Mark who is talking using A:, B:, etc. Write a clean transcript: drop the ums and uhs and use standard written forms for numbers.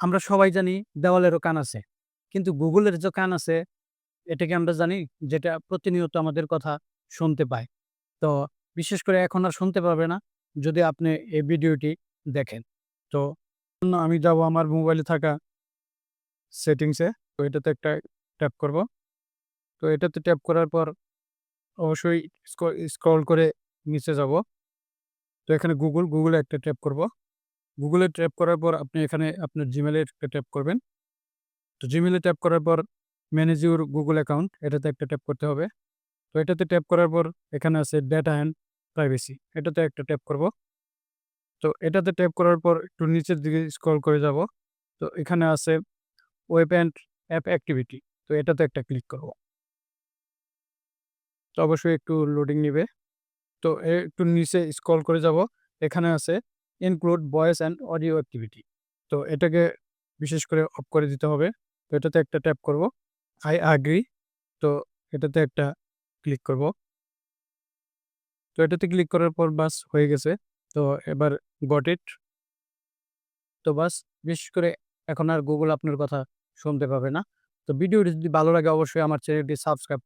A: আমরা সবাই জানি দেওয়ালেরও কান আছে। কিন্তু গুগলের যে কান আছে এটাকে আমরা জানি যেটা প্রতিনিয়ত আমাদের কথা শুনতে পায়। তো বিশেষ করে এখন আর শুনতে পাবে না যদি আপনি এই ভিডিওটি দেখেন। তো আমি যাব আমার মোবাইলে থাকা সেটিংসে। তো এটাতে একটা ট্যাপ করব। তো এটাতে ট্যাপ করার পর অবশ্যই স্ক্রল করে নিচে যাব। তো এখানে গুগলে একটা ট্যাপ করব। গুগলে ট্যাপ করার পর আপনি এখানে আপনার জিমেইলে একটা ট্যাপ করবেন। তো জিমেইলে ট্যাপ করার পর ম্যানেজ ইউর গুগল অ্যাকাউন্ট এটাতে একটা ট্যাপ করতে হবে। তো এটাতে ট্যাপ করার পর এখানে আছে ডেটা অ্যান্ড প্রাইভেসি এটাতে একটা ট্যাপ করব। তো এটাতে ট্যাপ করার পর একটু নিচের দিকে স্ক্রল করে যাব। তো এখানে আছে ওয়েব অ্যান্ড অ্যাপ অ্যাক্টিভিটি। তো এটাতে একটা ক্লিক করব। তো অবশ্যই একটু লোডিং নিবে। তো একটু নিচে স্ক্রল করে যাব। এখানে আছে include voice and audio activity. তো এটাকে বিশেষ করে অফ করে দিতে হবে। তো এটাতে একটা ট্যাপ করব। I agree. তো এটাতে একটা ক্লিক করব। তো এটাতে ক্লিক করার পর বাস হয়ে গেছে। তো এবার গট ইট। তো বাস বিশেষ করে এখন আর গুগল আপনার কথা শুনতে পাবে না। তো ভিডিওটি যদি ভালো লাগে অবশ্যই আমার চ্যানেলটি সাবস্ক্রাইব